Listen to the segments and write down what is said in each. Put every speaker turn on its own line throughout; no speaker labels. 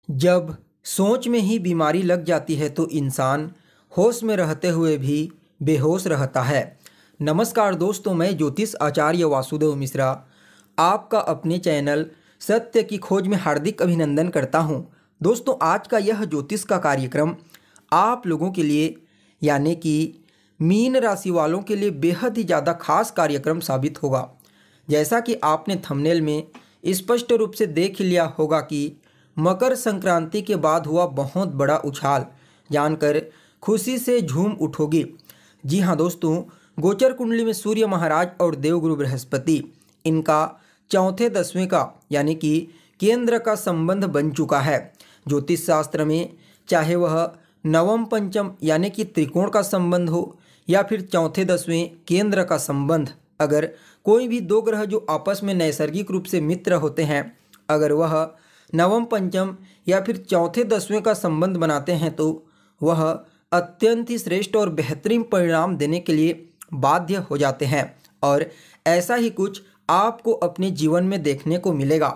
जब सोच में ही बीमारी लग जाती है तो इंसान होश में रहते हुए भी बेहोश रहता है। नमस्कार दोस्तों, मैं ज्योतिष आचार्य वासुदेव मिश्रा आपका अपने चैनल सत्य की खोज में हार्दिक अभिनंदन करता हूं। दोस्तों, आज का यह ज्योतिष का कार्यक्रम आप लोगों के लिए यानी कि मीन राशि वालों के लिए बेहद ही ज़्यादा खास कार्यक्रम साबित होगा। जैसा कि आपने थंबनेल में स्पष्ट रूप से देख लिया होगा कि मकर संक्रांति के बाद हुआ बहुत बड़ा उछाल जानकर खुशी से झूम उठोगे। जी हाँ दोस्तों, गोचर कुंडली में सूर्य महाराज और देवगुरु बृहस्पति इनका चौथे दसवें का यानी कि केंद्र का संबंध बन चुका है। ज्योतिष शास्त्र में चाहे वह नवम पंचम यानी कि त्रिकोण का संबंध हो या फिर चौथे दसवें केंद्र का संबंध, अगर कोई भी दो ग्रह जो आपस में नैसर्गिक रूप से मित्र होते हैं, अगर वह नवम पंचम या फिर चौथे दसवें का संबंध बनाते हैं तो वह अत्यंत ही श्रेष्ठ और बेहतरीन परिणाम देने के लिए बाध्य हो जाते हैं। और ऐसा ही कुछ आपको अपने जीवन में देखने को मिलेगा,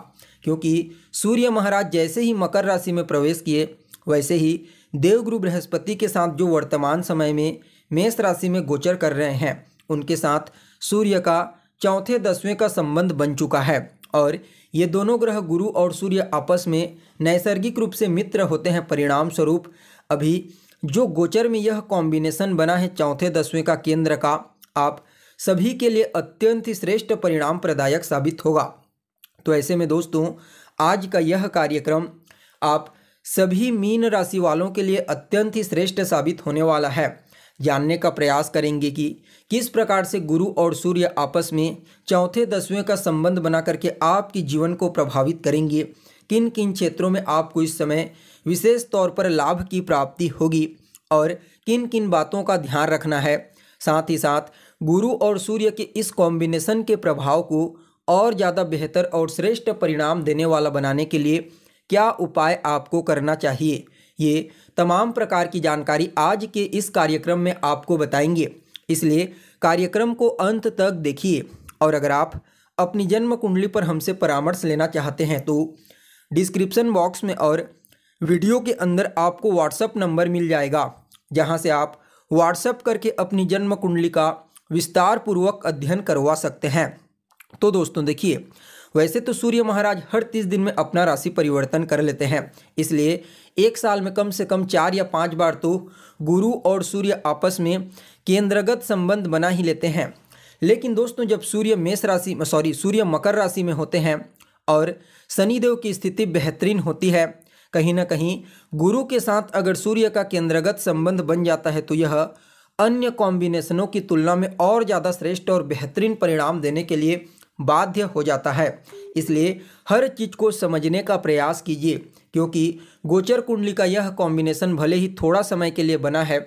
क्योंकि सूर्य महाराज जैसे ही मकर राशि में प्रवेश किए वैसे ही देवगुरु बृहस्पति के साथ जो वर्तमान समय में मेष राशि में गोचर कर रहे हैं, उनके साथ सूर्य का चौथे दसवें का संबंध बन चुका है। और ये दोनों ग्रह गुरु और सूर्य आपस में नैसर्गिक रूप से मित्र होते हैं। परिणाम स्वरूप अभी जो गोचर में यह कॉम्बिनेशन बना है चौथे दसवें का केंद्र का, आप सभी के लिए अत्यंत ही श्रेष्ठ परिणाम प्रदायक साबित होगा। तो ऐसे में दोस्तों, आज का यह कार्यक्रम आप सभी मीन राशि वालों के लिए अत्यंत ही श्रेष्ठ साबित होने वाला है। जानने का प्रयास करेंगे कि किस प्रकार से गुरु और सूर्य आपस में चौथे दसवें का संबंध बना करके आपके जीवन को प्रभावित करेंगे, किन किन क्षेत्रों में आपको इस समय विशेष तौर पर लाभ की प्राप्ति होगी और किन किन बातों का ध्यान रखना है। साथ ही साथ गुरु और सूर्य के इस कॉम्बिनेशन के प्रभाव को और ज़्यादा बेहतर और श्रेष्ठ परिणाम देने वाला बनाने के लिए क्या उपाय आपको करना चाहिए, ये तमाम प्रकार की जानकारी आज के इस कार्यक्रम में आपको बताएंगे। इसलिए कार्यक्रम को अंत तक देखिए। और अगर आप अपनी जन्म कुंडली पर हमसे परामर्श लेना चाहते हैं तो डिस्क्रिप्शन बॉक्स में और वीडियो के अंदर आपको व्हाट्सएप नंबर मिल जाएगा, जहां से आप व्हाट्सएप करके अपनी जन्म कुंडली का विस्तार पूर्वक अध्ययन करवा सकते हैं। तो दोस्तों देखिए, वैसे तो सूर्य महाराज हर 30 दिन में अपना राशि परिवर्तन कर लेते हैं, इसलिए एक साल में कम से कम 4 या 5 बार तो गुरु और सूर्य आपस में केंद्रगत संबंध बना ही लेते हैं। लेकिन दोस्तों, जब सूर्य मकर राशि में होते हैं और शनिदेव की स्थिति बेहतरीन होती है, कहीं ना कहीं गुरु के साथ अगर सूर्य का केंद्रगत संबंध बन जाता है तो यह अन्य कॉम्बिनेशनों की तुलना में और ज़्यादा श्रेष्ठ और बेहतरीन परिणाम देने के लिए बाध्य हो जाता है। इसलिए हर चीज़ को समझने का प्रयास कीजिए, क्योंकि गोचर कुंडली का यह कॉम्बिनेशन भले ही थोड़ा समय के लिए बना है,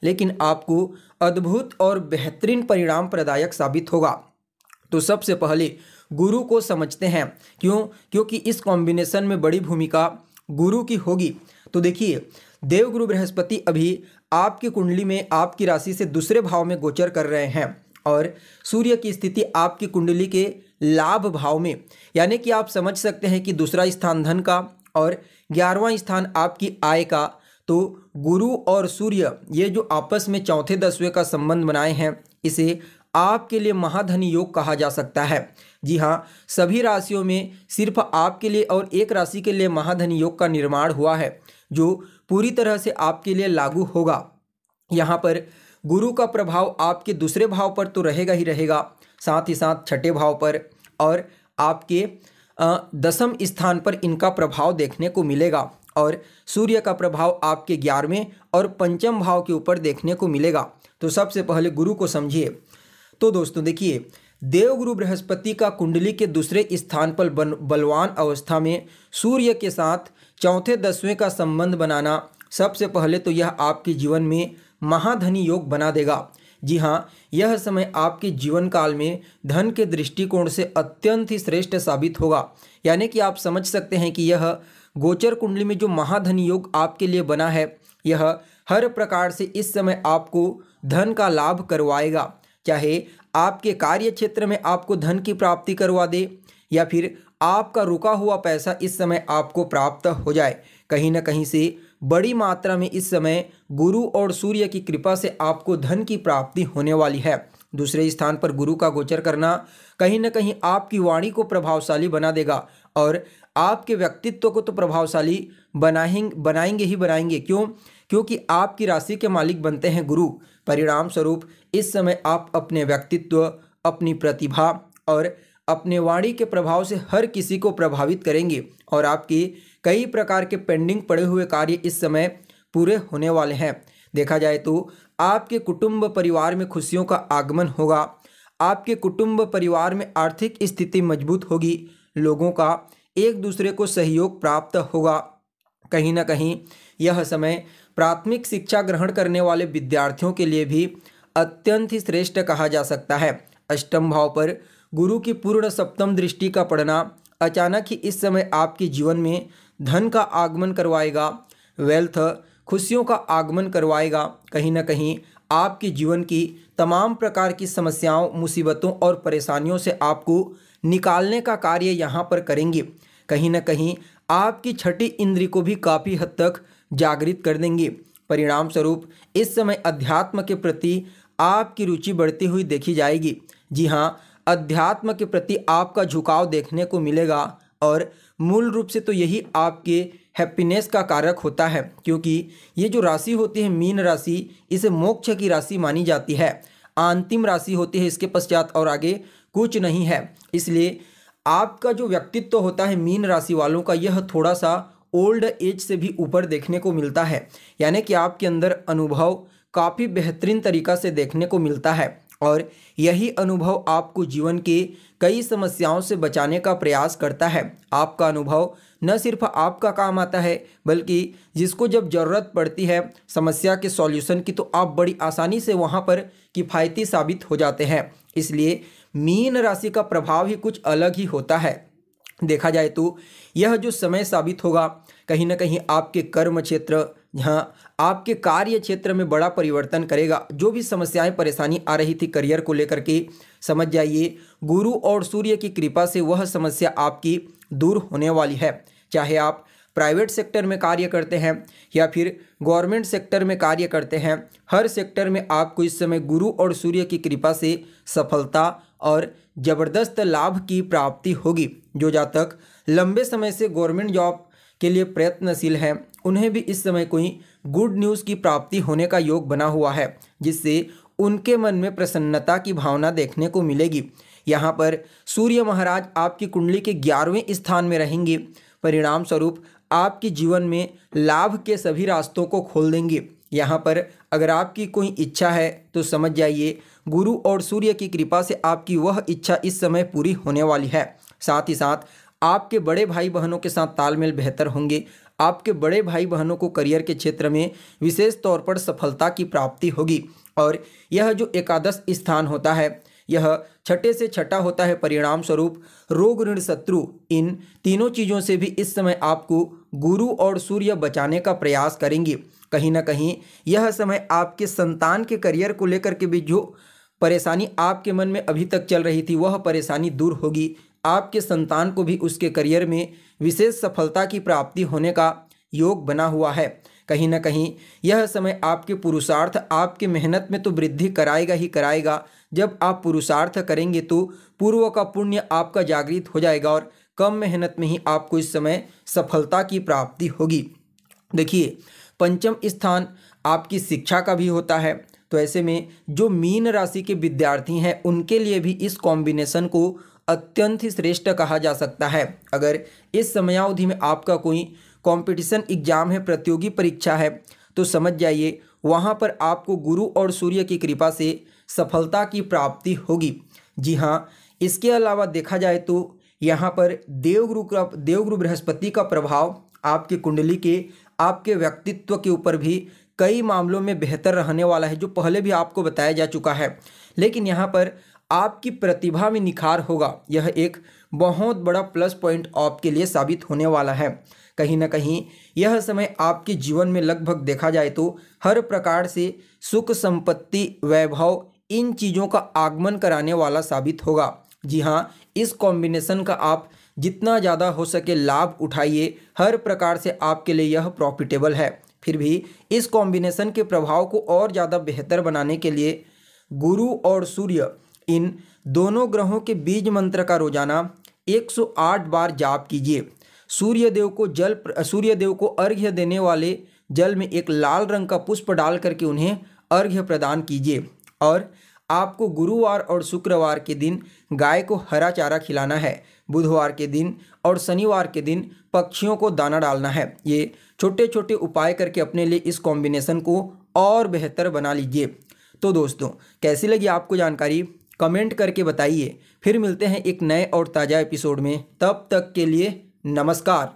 लेकिन आपको अद्भुत और बेहतरीन परिणाम प्रदायक साबित होगा। तो सबसे पहले गुरु को समझते हैं, क्योंकि इस कॉम्बिनेशन में बड़ी भूमिका गुरु की होगी। तो देखिए, देवगुरु बृहस्पति अभी आपकी कुंडली में आपकी राशि से दूसरे भाव में गोचर कर रहे हैं और सूर्य की स्थिति आपकी कुंडली के लाभ भाव में, यानी कि आप समझ सकते हैं कि दूसरा स्थान धन का और 11वां स्थान आपकी आय का। तो गुरु और सूर्य ये जो आपस में चौथे दसवें का संबंध बनाए हैं, इसे आपके लिए महाधनी योग कहा जा सकता है। जी हाँ, सभी राशियों में सिर्फ आपके लिए और एक राशि के लिए महाधनी योग का निर्माण हुआ है, जो पूरी तरह से आपके लिए लागू होगा। यहाँ पर गुरु का प्रभाव आपके दूसरे भाव पर तो रहेगा ही रहेगा, साथ ही साथ छठे भाव पर और आपके दसम स्थान पर इनका प्रभाव देखने को मिलेगा। और सूर्य का प्रभाव आपके 11वें और पंचम भाव के ऊपर देखने को मिलेगा। तो सबसे पहले गुरु को समझिए। तो दोस्तों देखिए, देवगुरु बृहस्पति का कुंडली के दूसरे स्थान पर बलवान अवस्था में सूर्य के साथ चौथे दसवें का संबंध बनाना, सबसे पहले तो यह आपके जीवन में महाधनी योग बना देगा। जी हाँ, यह समय आपके जीवन काल में धन के दृष्टिकोण से अत्यंत ही श्रेष्ठ साबित होगा। यानी कि आप समझ सकते हैं कि यह गोचर कुंडली में जो महाधनी योग आपके लिए बना है, यह हर प्रकार से इस समय आपको धन का लाभ करवाएगा। चाहे आपके कार्य क्षेत्र में आपको धन की प्राप्ति करवा दे या फिर आपका रुका हुआ पैसा इस समय आपको प्राप्त हो जाए। कहीं ना कहीं से बड़ी मात्रा में इस समय गुरु और सूर्य की कृपा से आपको धन की प्राप्ति होने वाली है। दूसरे स्थान पर गुरु का गोचर करना कहीं ना कहीं आपकी वाणी को प्रभावशाली बना देगा और आपके व्यक्तित्व को तो प्रभावशाली बनाएंगे ही बनाएंगे। क्यों? क्योंकि आपकी राशि के मालिक बनते हैं गुरु। परिणाम स्वरूप इस समय आप अपने व्यक्तित्व, अपनी प्रतिभा और अपने वाणी के प्रभाव से हर किसी को प्रभावित करेंगे और आपके कई प्रकार के पेंडिंग पड़े हुए कार्य इस समय पूरे होने वाले हैं। देखा जाए तो आपके कुटुंब परिवार में खुशियों का आगमन होगा। आपके कुटुंब परिवार में आर्थिक स्थिति मजबूत होगी। लोगों का एक दूसरे को सहयोग प्राप्त होगा। कहीं ना कहीं यह समय प्राथमिक शिक्षा ग्रहण करने वाले विद्यार्थियों के लिए भी अत्यंत ही श्रेष्ठ कहा जा सकता है। अष्टम भाव पर गुरु की पूर्ण सप्तम दृष्टि का पड़ना अचानक ही इस समय आपके जीवन में धन का आगमन करवाएगा, वेल्थ, खुशियों का आगमन करवाएगा। कहीं ना कहीं आपके जीवन की तमाम प्रकार की समस्याओं, मुसीबतों और परेशानियों से आपको निकालने का कार्य यहाँ पर करेंगे। कहीं ना कहीं आपकी छठी इंद्री को भी काफ़ी हद तक जागृत कर देंगे। परिणाम स्वरूप इस समय अध्यात्म के प्रति आपकी रुचि बढ़ती हुई देखी जाएगी। जी हाँ, अध्यात्म के प्रति आपका झुकाव देखने को मिलेगा और मूल रूप से तो यही आपके हैप्पीनेस का कारक होता है, क्योंकि ये जो राशि होती है मीन राशि, इसे मोक्ष की राशि मानी जाती है। अंतिम राशि होती है, इसके पश्चात और आगे कुछ नहीं है। इसलिए आपका जो व्यक्तित्व होता है मीन राशि वालों का, यह थोड़ा सा ओल्ड एज से भी ऊपर देखने को मिलता है। यानी कि आपके अंदर अनुभव काफ़ी बेहतरीन तरीक़ा से देखने को मिलता है और यही अनुभव आपको जीवन के कई समस्याओं से बचाने का प्रयास करता है। आपका अनुभव न सिर्फ आपका काम आता है, बल्कि जिसको जब ज़रूरत पड़ती है समस्या के सॉल्यूशन की, तो आप बड़ी आसानी से वहाँ पर किफ़ायती साबित हो जाते हैं। इसलिए मीन राशि का प्रभाव ही कुछ अलग ही होता है। देखा जाए तो यह जो समय साबित होगा, कहीं ना कहीं आपके कर्म क्षेत्र, जहाँ आपके कार्य क्षेत्र में बड़ा परिवर्तन करेगा। जो भी समस्याएं परेशानी आ रही थी करियर को लेकर के, समझ जाइए गुरु और सूर्य की कृपा से वह समस्या आपकी दूर होने वाली है। चाहे आप प्राइवेट सेक्टर में कार्य करते हैं या फिर गवर्नमेंट सेक्टर में कार्य करते हैं, हर सेक्टर में आपको इस समय गुरु और सूर्य की कृपा से सफलता और ज़बरदस्त लाभ की प्राप्ति होगी। जो जातक लंबे समय से गवर्नमेंट जॉब के लिए प्रयत्नशील हैं, उन्हें भी इस समय कोई गुड न्यूज़ की प्राप्ति होने का योग बना हुआ है, जिससे उनके मन में प्रसन्नता की भावना देखने को मिलेगी। यहाँ पर सूर्य महाराज आपकी कुंडली के 11वें स्थान में रहेंगे। परिणाम स्वरूप आपके जीवन में लाभ के सभी रास्तों को खोल देंगे। यहाँ पर अगर आपकी कोई इच्छा है तो समझ जाइए गुरु और सूर्य की कृपा से आपकी वह इच्छा इस समय पूरी होने वाली है। साथ ही साथ आपके बड़े भाई बहनों के साथ तालमेल बेहतर होंगे। आपके बड़े भाई बहनों को करियर के क्षेत्र में विशेष तौर पर सफलता की प्राप्ति होगी। और यह जो एकादश स्थान होता है, यह छठे से छठा होता है। परिणाम स्वरूप रोग, ऋण, शत्रु, इन तीनों चीज़ों से भी इस समय आपको गुरु और सूर्य बचाने का प्रयास करेंगे। कहीं ना कहीं यह समय आपके संतान के करियर को लेकर के भी जो परेशानी आपके मन में अभी तक चल रही थी, वह परेशानी दूर होगी। आपके संतान को भी उसके करियर में विशेष सफलता की प्राप्ति होने का योग बना हुआ है। कहीं ना कहीं यह समय आपके पुरुषार्थ, आपके मेहनत में तो वृद्धि कराएगा ही कराएगा। जब आप पुरुषार्थ करेंगे तो पूर्व का पुण्य आपका जागृत हो जाएगा और कम मेहनत में ही आपको इस समय सफलता की प्राप्ति होगी। देखिए, पंचम स्थान आपकी शिक्षा का भी होता है, तो ऐसे में जो मीन राशि के विद्यार्थी हैं उनके लिए भी इस कॉम्बिनेशन को अत्यंत ही श्रेष्ठ कहा जा सकता है। अगर इस समयावधि में आपका कोई कंपटीशन एग्जाम है, प्रतियोगी परीक्षा है, तो समझ जाइए वहाँ पर आपको गुरु और सूर्य की कृपा से सफलता की प्राप्ति होगी। जी हाँ, इसके अलावा देखा जाए तो यहाँ पर देवगुरु बृहस्पति का प्रभाव आपकी कुंडली के, आपके व्यक्तित्व के ऊपर भी कई मामलों में बेहतर रहने वाला है, जो पहले भी आपको बताया जा चुका है। लेकिन यहाँ पर आपकी प्रतिभा में निखार होगा। यह एक बहुत बड़ा प्लस पॉइंट आपके लिए साबित होने वाला है। कहीं ना कहीं यह समय आपके जीवन में लगभग देखा जाए तो हर प्रकार से सुख, संपत्ति, वैभव, इन चीज़ों का आगमन कराने वाला साबित होगा। जी हाँ, इस कॉम्बिनेशन का आप जितना ज़्यादा हो सके लाभ उठाइए, हर प्रकार से आपके लिए यह प्रॉफिटेबल है। फिर भी इस कॉम्बिनेशन के प्रभाव को और ज़्यादा बेहतर बनाने के लिए गुरु और सूर्य, इन दोनों ग्रहों के बीज मंत्र का रोजाना 108 बार जाप कीजिए। सूर्यदेव को अर्घ्य देने वाले जल में एक लाल रंग का पुष्प डाल करके उन्हें अर्घ्य प्रदान कीजिए। और आपको गुरुवार और शुक्रवार के दिन गाय को हरा चारा खिलाना है। बुधवार के दिन और शनिवार के दिन पक्षियों को दाना डालना है। ये छोटे छोटे उपाय करके अपने लिए इस कॉम्बिनेशन को और बेहतर बना लीजिए। तो दोस्तों, कैसी लगी आपको जानकारी, कमेंट करके बताइए। फिर मिलते हैं एक नए और ताज़ा एपिसोड में। तब तक के लिए नमस्कार।